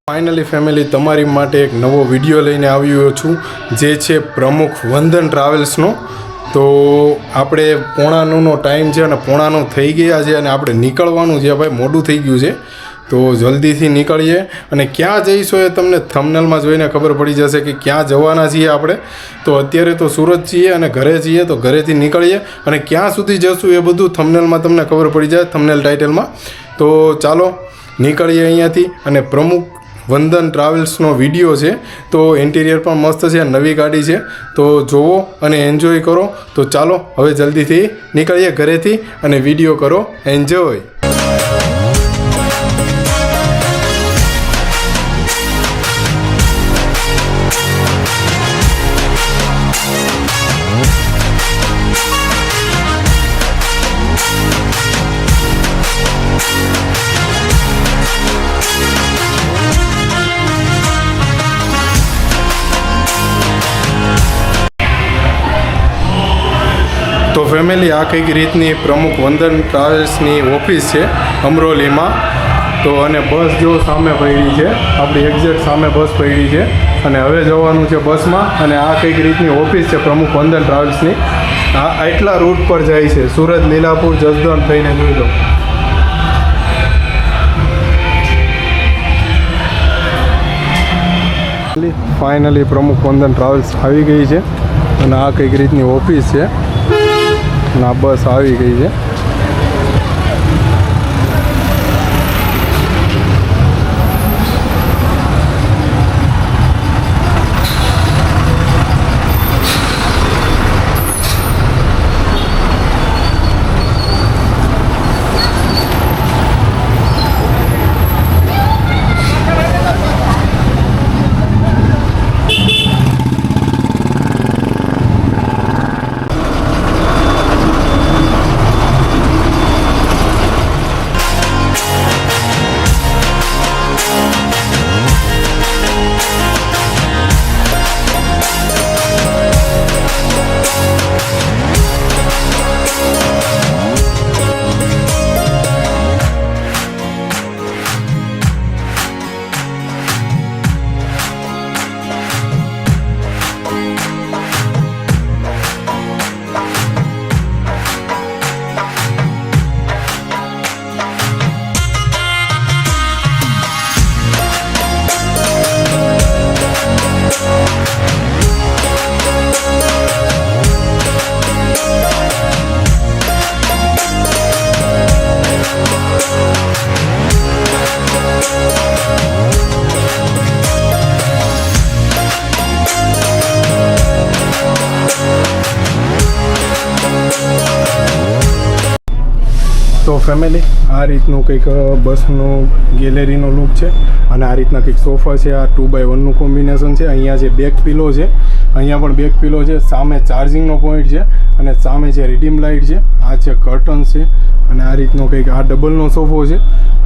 Finally family, તમારી માટે એક નવો વિડીયો લઈને આવ્યો છું, જે છે પ્રમુખ વંદન ટ્રાવેલ્સનો. તો આપણે 8:45નો ટાઈમ છે અને 8:45 થઈ ગયા છે અને આપણે નીકળવાનું છે ભાઈ, મોડું થઈ ગયું છે. તો જલ્દીથી નીકળીએ અને ક્યાં જઈશું એ તમને થંબનેલમાં જોઈને ખબર પડી જશે કે ક્યાં જવાના છીએ આપણે. તો અત્યારે તો સુરત છીએ અને ઘરે છીએ, તો ઘરેથી નીકળીએ અને ક્યાં સુધી જશું એ બધું થંબનેલમાં તમને ખબર પડી જાય, થંબનેલ ટાઇટલમાં. તો ચાલો નીકળીએ અહીંયાથી. અને પ્રમુખ વંદન ટ્રાવેલ્સનો વિડીયો છે, તો ઇન્ટિરિયર પણ મસ્ત છે, નવી ગાડી છે, તો જોવો અને એન્જોય કરો. તો ચાલો હવે જલ્દીથી નીકળીએ ઘરેથી અને વિડીયો કરો એન્જોય. તો ફેમિલી, આ કંઈક રીતની પ્રમુખ વંદન ટ્રાવેલ્સની ઓફિસ છે અમરોલીમાં. તો અને બસ જો સામે પડી છે, આપણી એક્ઝેક્ટ સામે બસ પડી છે અને હવે જવાનું છે બસમાં. અને આ કંઈક રીતની ઓફિસ છે પ્રમુખ વંદન ટ્રાવેલ્સની. આ આટલા રૂટ પર જાય છે, સુરત, લીલાપુર, જસદણ થઈને જોઈ લો. ફાઇનલી પ્રમુખ વંદન ટ્રાવેલ્સ આવી ગઈ છે અને આ કંઈક રીતની ઓફિસ છે. ના બસ આવી ગઈ છે. તો ફેમિલી, આ રીતનું કંઈક બસનું ગેલેરીનો લુક છે અને આ રીતના કંઈક સોફા છે. આ 2x1નું કોમ્બિનેશન છે. અહીંયા જે બેક પિલો છે, અહીંયા પણ બેક પિલો છે. સામે ચાર્જિંગનો પોઈન્ટ છે અને સામે છે રીડીમ લાઇટ છે. આ છે કર્ટન્સ છે અને આ રીતનો કંઈક આ ડબલનો સોફો છે.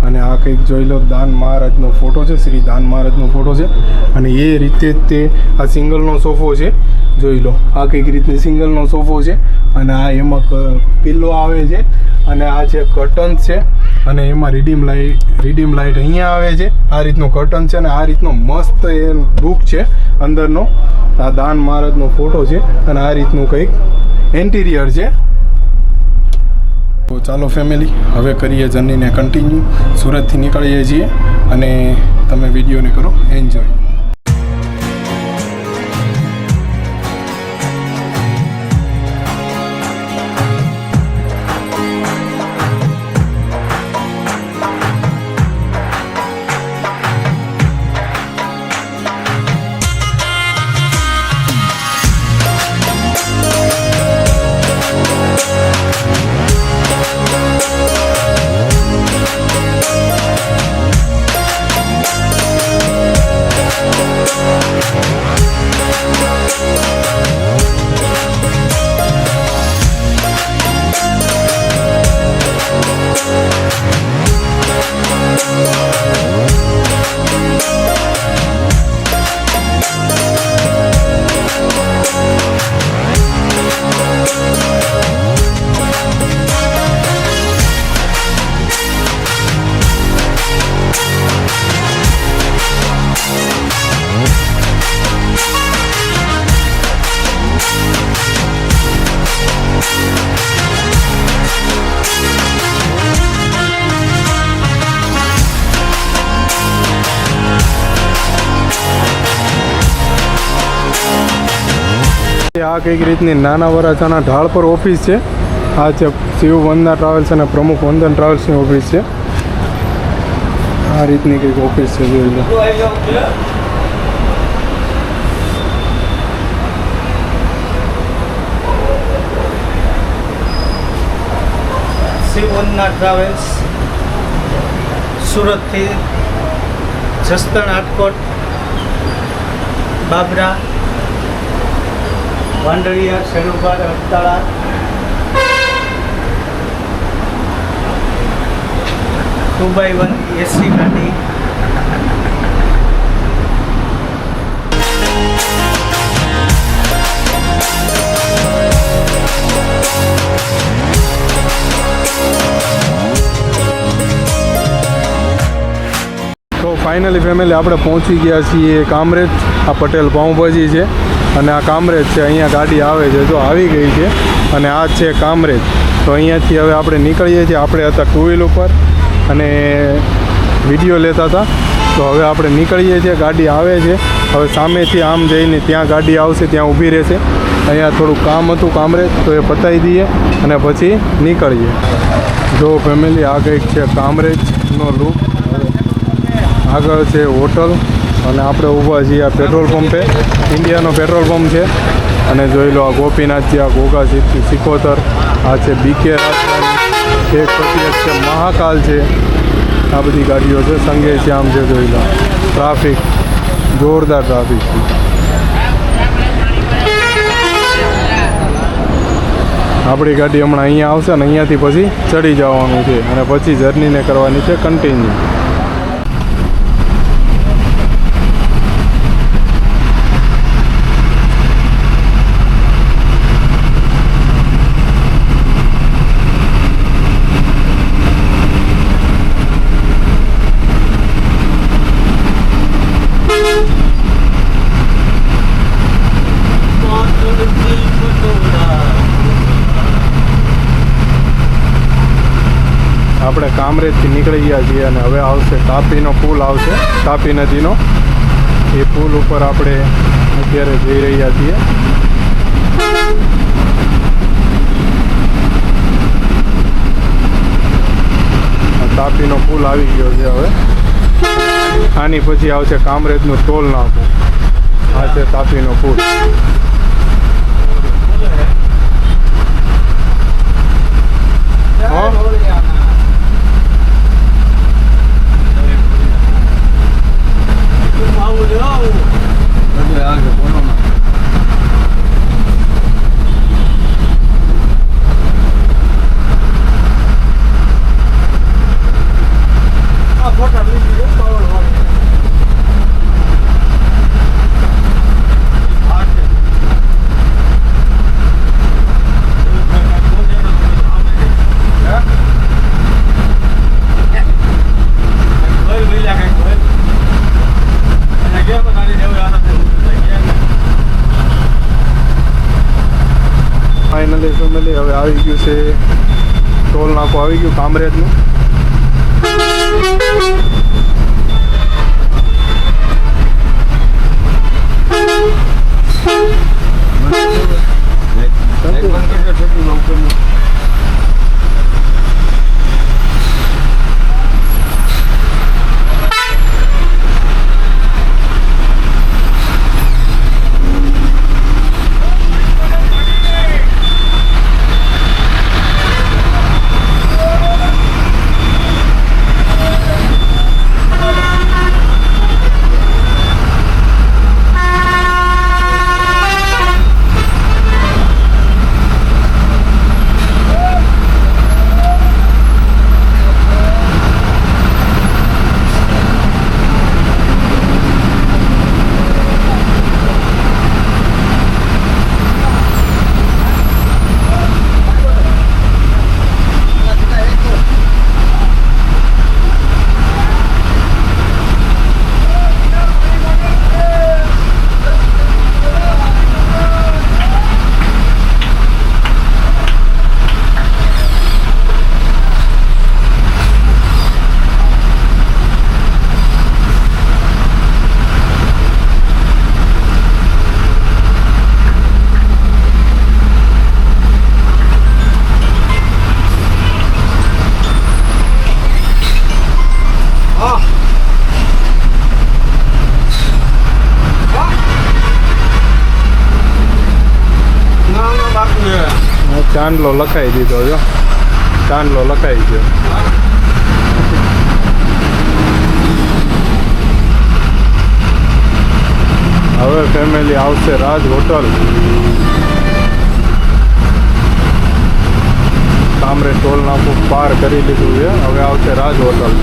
અને આ કંઈક જોઈ લો, દાન મહારાજનો ફોટો છે, શ્રી દાન મહારાજનો ફોટો છે. અને એ રીતે તે આ સિંગલનો સોફો છે, જોઈ લો. આ કંઈક રીતની સિંગલનો સોફો છે અને આ એમાં પિલ્લો આવે છે અને આ છે કર્ટન્સ છે અને એમાં રીડીમ લાઇટ અહીંયા આવે છે. આ રીતનું કર્ટન છે અને આ રીતનો મસ્ત એ લુક છે અંદરનો. આ દાન મહારાજનો ફોટો છે અને આ રીતનું કંઈક ઇન્ટિરિયર છે. તો ચાલો ફેમિલી, હવે કરીએ જર્નીને કન્ટિન્યુ. સુરતથી નીકળીએ છીએ અને તમે વિડીયોને કરો એન્જોય. આ કંઈક રીતની નાના વરાછાના ઢાળ પર ઓફિસ છે. આ છે શિવ વંદના ટ્રાવેલ્સ અને પ્રમુખ વંદન ટ્રાવેલ્સની ઓફિસ છે. આ રીતની કંઈક ઓફિસ છે, જોઈ લો. શિવવંદના ટ્રાવેલ્સ સુરતથી જસદણ, રાજકોટ, બાબરા, વાંડળિયા, શેરુબાદ, અબતાળા, દુબઈ 1 એસી ગાડી. તો ફાઇનલી ફેમિલી આપણે પહોંચી ગયા છીએ કામરેજ. આ પટેલ પાઉંભાજી છે અને આ કામરેજ છે. અહીંયા ગાડી આવે છે, જો આવી ગઈ છે. અને આ છે કામરેજ. તો અહીંયાથી હવે આપણે નીકળીએ છીએ. આપણે હતા 2 વ્હીલ ઉપર અને વિડીયો લેતા હતા. તો હવે આપણે નીકળીએ છીએ. ગાડી આવે છે. હવે સામેથી આમ જઈને ત્યાં ગાડી આવશે, ત્યાં ઊભી રહેશે. અહીંયા થોડું કામ હતું કામરેજ, તો એ પતાવી દઈએ અને પછી નીકળીએ. જો ફેમિલી આ કંઈક છે કામરેજનો લુક. આગળ છે હોટલ અને આપણે ઊભા છીએ આ પેટ્રોલ પંપે. ઇન્ડિયાનો પેટ્રોલ પંપ છે. અને જોઈ લો આ ગોપીનાથજી, આ ઘોઘા સિકોતર, આ છે બીકે રાજધાની, એક પછી એક છે મહાકાલ છે. આ બધી ગાડીઓ છે. સંગે શ્યામ છે, જોઈ લો. ટ્રાફિક, જોરદાર ટ્રાફિક છે. આપણી ગાડી હમણાં અહીંયા આવશે અને અહીંયાથી પછી ચડી જવાનું છે અને પછી જર્નીને કરવાની છે કન્ટિન્યુ. આપણે કામરેજથી નીકળી ગયા છીએ અને હવે આવશે તાપીનો પુલ આવશે, તાપી નદીનો. એ પુલ ઉપર આપણે અત્યારે જઈ રહ્યા છીએ. તાપીનો પુલ આવી ગયો છે. હવે આની પછી આવશે કામરેજનું ટોલ નાકું. આ છે તાપીનો પુલ. ફાઇનલી ફેમિલી હવે આવી ગયું છે ટોલ નાકું, આવી ગયું કામરેજનું. ચાંદલો લખાઈ દીધો જો, ચાંદલો લખાઈ ગયો. હવે ફેમિલી આવશે રાજ હોટલ. કામરે ટોલ નાકું પાર કરી લીધું છે, હવે આવશે રાજ હોટલ.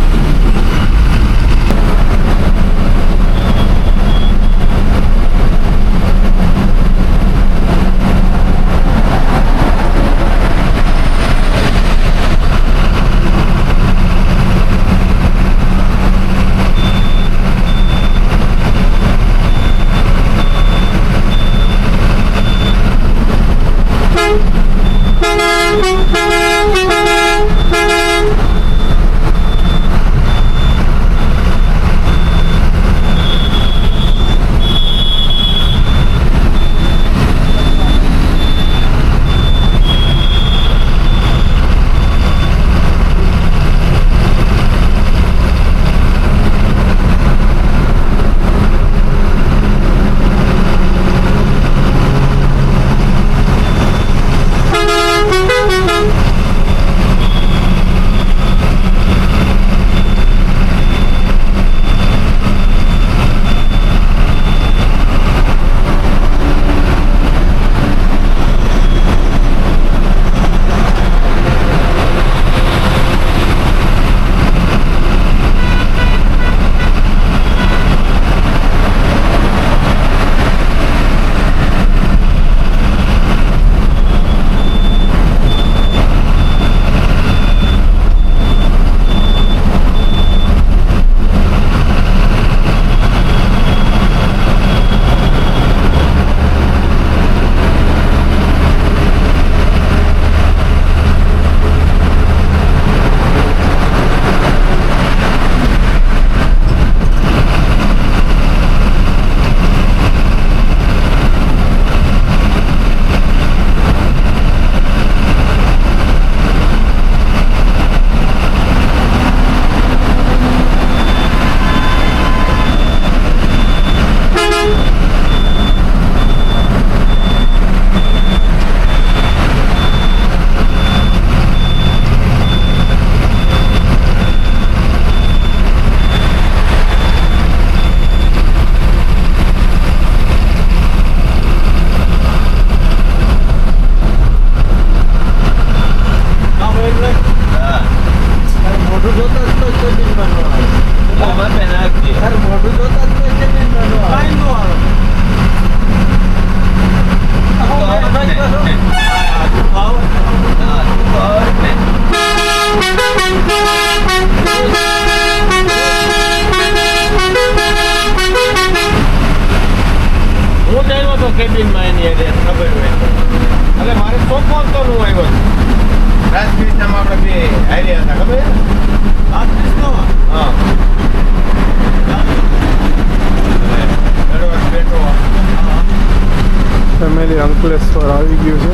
ફેમિલી અંકલેશ્વર આવી ગયું છે.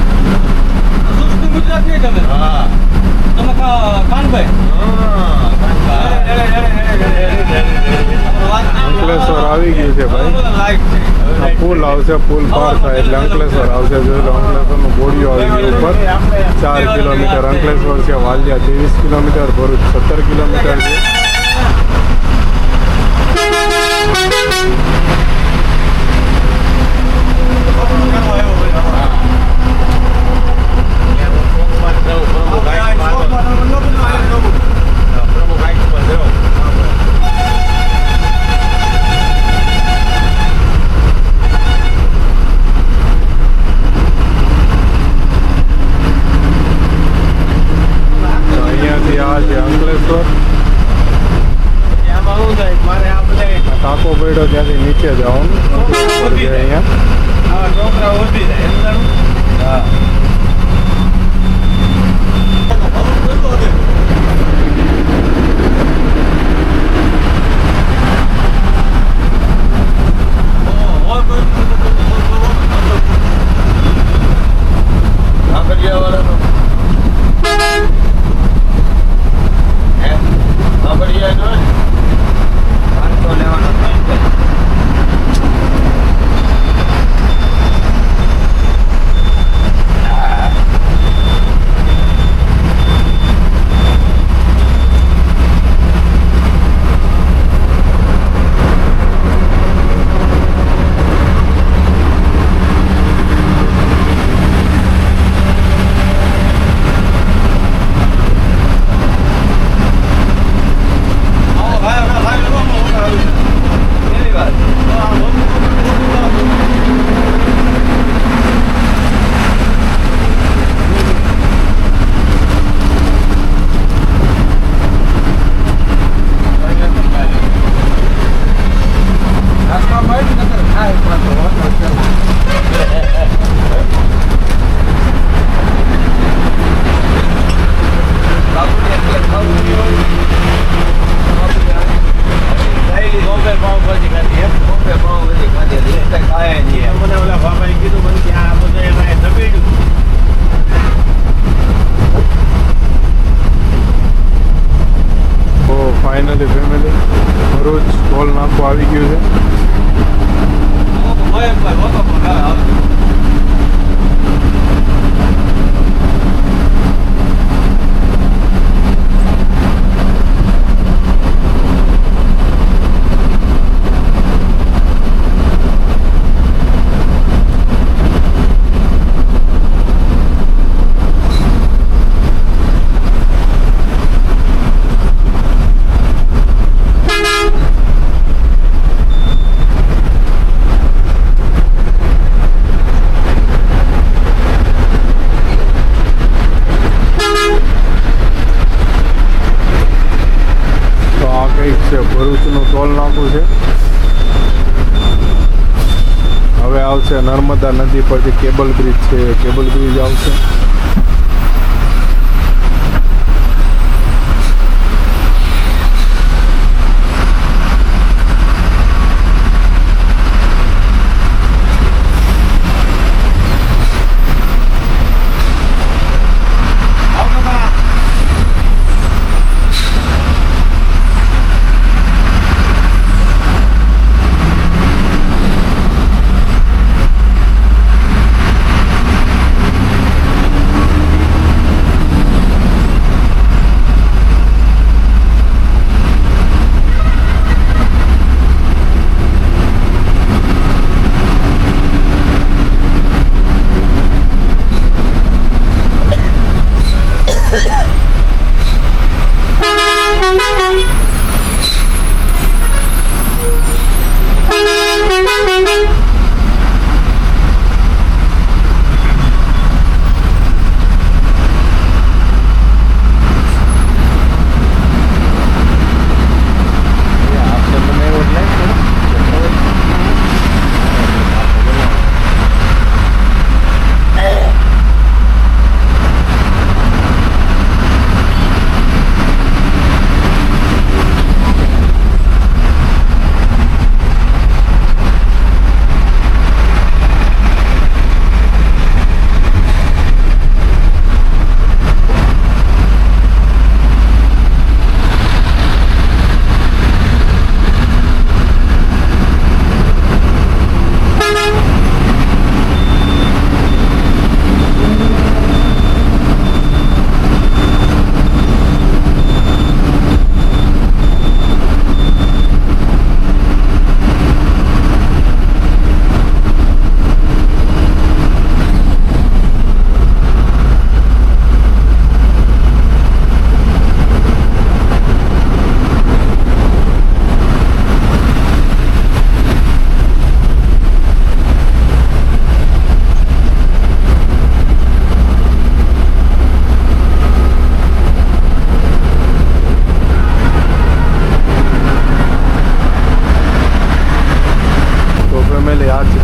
અંકલેશ્વર આવી ગયું છે ભાઈ. આ પુલ આવશે, પુલ પાર થાય એટલે અંકલેશ્વર આવશે. જોઈ લો, અંકલેશ્વરનું બોડીઓ આવી ગયું ઉપર. 4 કિલોમીટર અંકલેશ્વર છે, વાલિયા 23 કિલોમીટર, ભરૂચ 17 કિલોમીટર છે. અહીંયાથી આ છે અંકલેશ્વર. કાકો પડ્યો ત્યાંથી નીચે જવાનું. અહીંયા ફાઇનલી ફેમિલી ભરૂચ ટોલ નાકું આવી ગયું છે. ભરૂચનું ટોલ નાકું છે. હવે આવશે નર્મદા નદી પરથી કેબલ બ્રિજ છે, કેબલ બ્રિજ આવશે.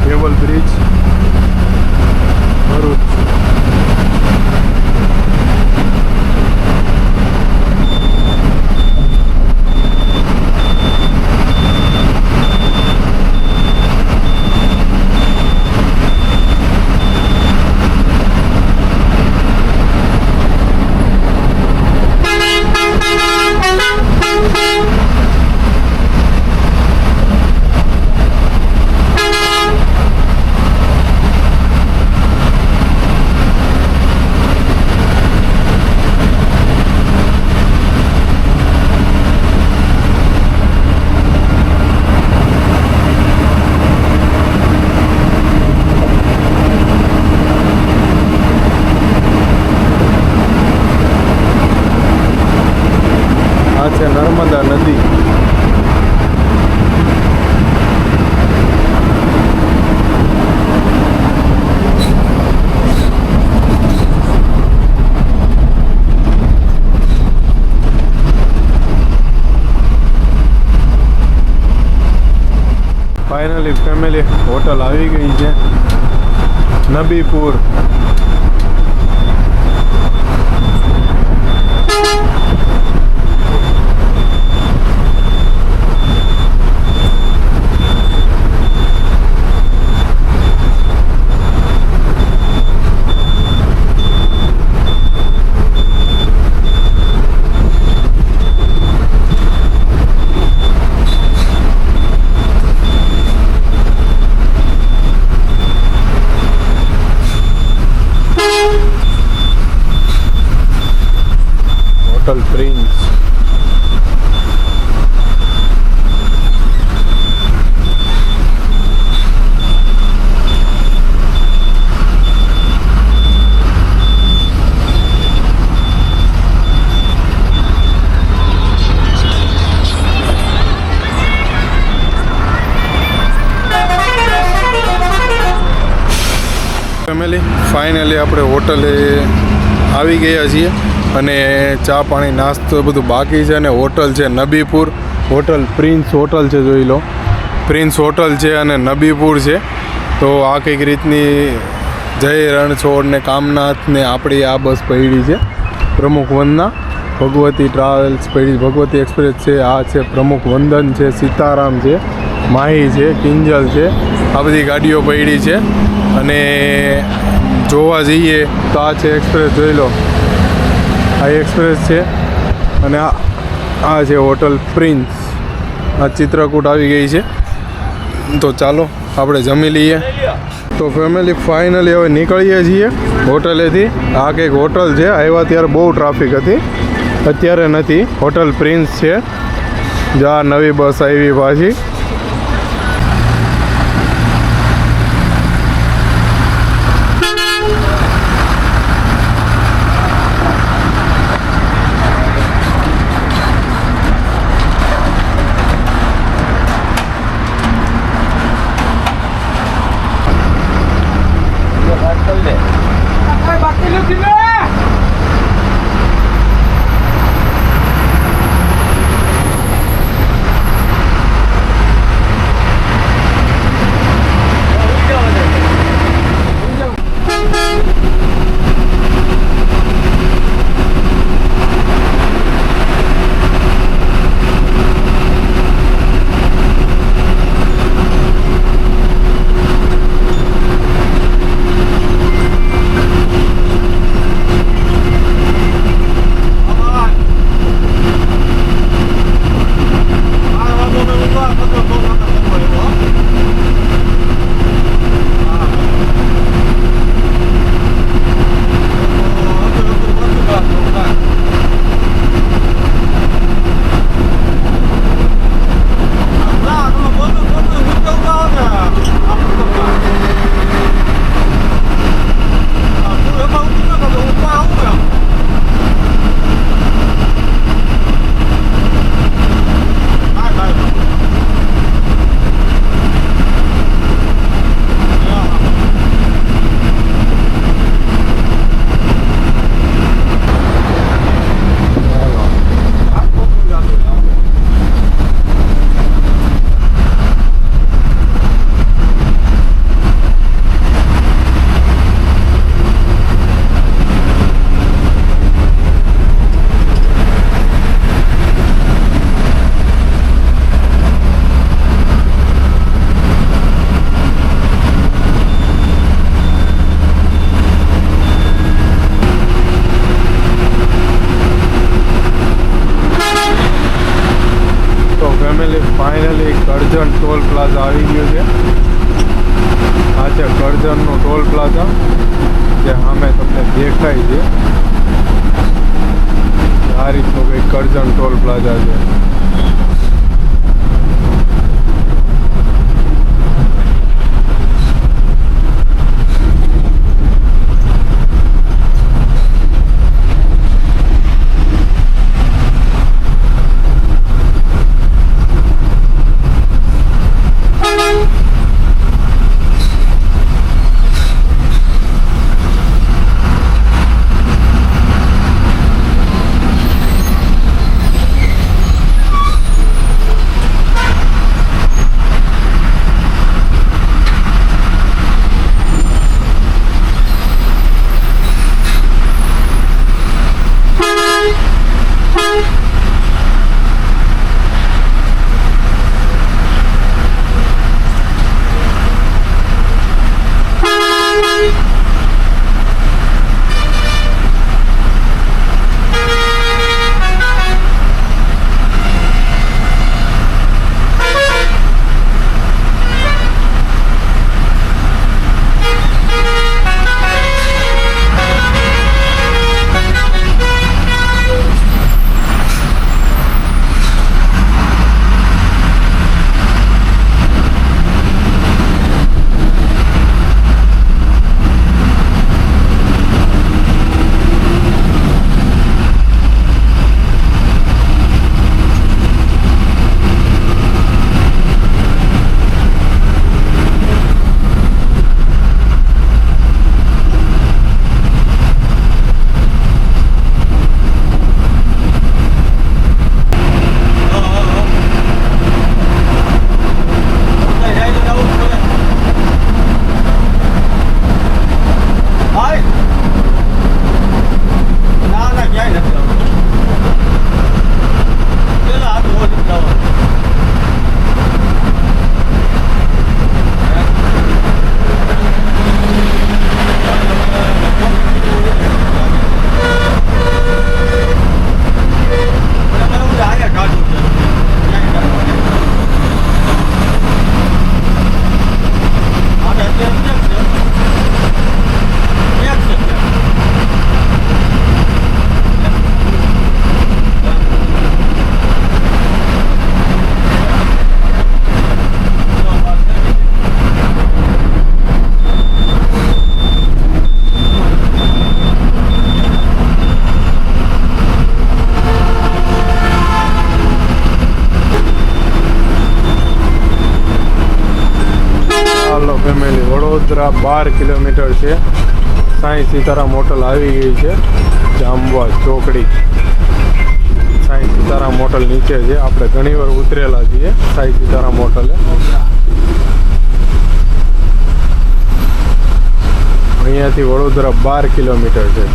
Cable bridge Bharuch. આ છે નર્મદા નદી. ફાઇનલી ફેમિલી હોટલ આવી ગઈ છે Nabipur. Hotel prince. Family finally આપણે હોટલે આવી ગયા છીએ અને ચા પાણી નાસ્તો બધું બાકી છે. અને હોટલ છે નબીપુર હોટલ, પ્રિન્સ હોટલ છે, જોઈ લો. પ્રિન્સ હોટલ છે અને નબીપુર છે. તો આ કંઈક રીતની જય રણછોડ ને કામનાથ ને આપણી આ બસ પડી છે પ્રમુખ વંદના. ભગવતી ટ્રાવેલ્સ પડી, ભગવતી એક્સપ્રેસ છે, આ છે પ્રમુખ વંદન છે, સીતારામ છે, માહી છે, કિંજલ છે, આ બધી ગાડીઓ પડી છે. અને જોવા જઈએ તો આ છે એક્સપ્રેસ, જોઈ લો. આ એક્સપ્રેસ છે અને આ છે હોટલ પ્રિન્સ. આ ચિત્રકૂટ આવી ગઈ છે. તો ચાલો આપણે જમી લઈએ. તો ફેમિલી ફાઇનલી હવે નીકળીએ છીએ હોટલેથી. આ કંઈક હોટલ છે, આવ્યા ત્યારે બહુ ટ્રાફિક હતી, અત્યારે નથી. હોટલ પ્રિન્સ છે. જ્યાં નવી બસ આવી પાછી. ફાઇનલી કરજણ ટોલ પ્લાઝા આવી ગયું છે. આ છે કરજણનો ટોલ પ્લાઝા, જે સામે તમને દેખાય છે. આ રીતનું કંઈક કરજણ ટોલ પ્લાઝા છે. વડોદરા 12 કિલોમીટર છે. સાંઈ સીતારામ હોટલ આવી ગઈ છે જાંબવા ચોકડી. સાંઈ સીતારામ હોટલ નીચે છે. આપણે ઘણીવાર ઉતરેલા છીએ સાંઈ સીતારામ હોટલે. અહીંયાથી વડોદરા 12 કિલોમીટર છે.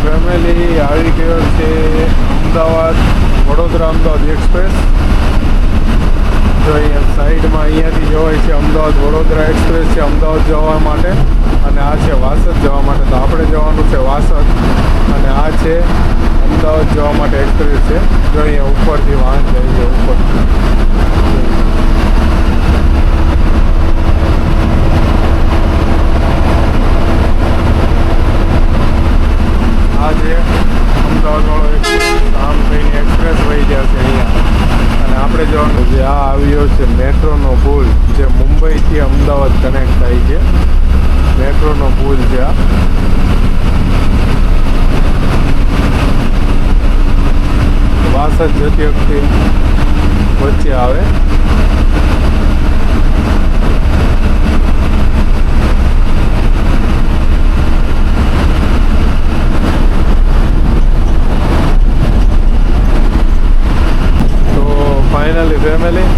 ફેમિલી આવી ગયો છે અમદાવાદ વડોદરા અમદાવાદ એક્સપ્રેસ. જો અહીંયા સાઈડમાં અહીંયાથી જવાય છે અમદાવાદ વડોદરા એક્સપ્રેસ છે અમદાવાદ જવા માટે, અને આ છે વાસદ જવા માટે. તો આપણે જવાનું છે વાસદ, અને આ છે અમદાવાદ જવા માટે એક્સપ્રેસ છે. જો અહીંયા ઉપરથી વાહન જાય છે ઉપરથી. આ છે અમદાવાદવાળો એક્સપ્રેસ. આમ થઈને એક્સપ્રેસ વહી ગયા છે અહીંયા, અને આપણે જવાનું છે. આ આવ્યો છે મેટ્રોનો પુલ જે મુંબઈથી અમદાવાદ કનેક્ટ થાય છે. મેટ્રોનો પુલ છે આ. વાસદ જતી વખતે વચ્ચે આવે. ફાઇનલી ફેમિલી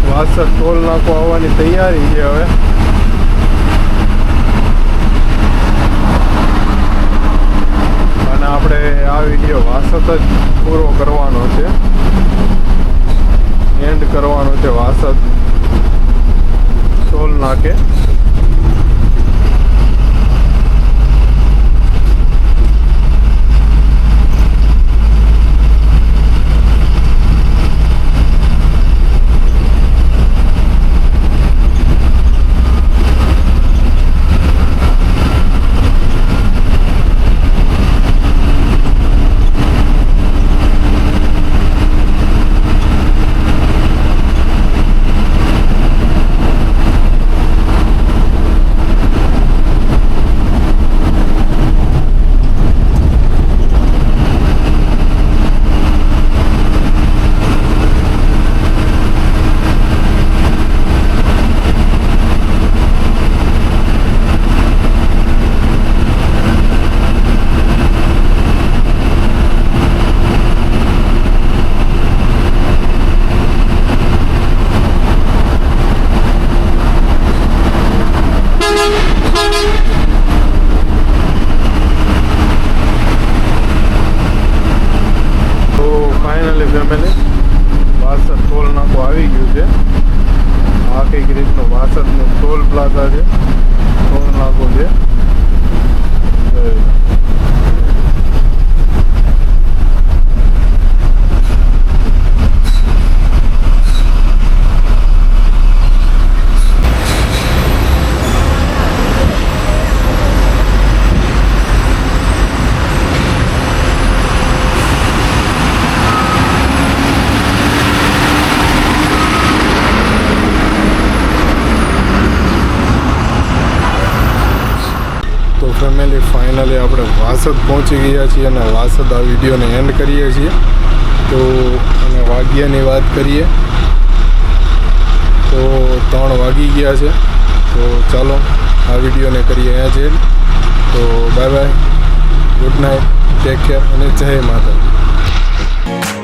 વાસદ ટોલ નાકો આવવાની તૈયારી છે હવે. અને આપણે આ વિડીયો વાસદ જ પૂરો કરવાનો છે, એન્ડ કરવાનો છે વાસદ ટોલ નાકે. તો ફેમિલી ફાઇનલી આપણે વાસદ પહોંચી ગયા છીએ અને વાસદ આ વિડીયોને એન્ડ કરીએ છીએ. તો અને વાગ્યાની વાત કરીએ તો 3 વાગી ગયા છે. તો ચાલો આ વિડીયોને કરીએ અહીંયા જ. તો bye bye, good night, take care અને જય માતાજી.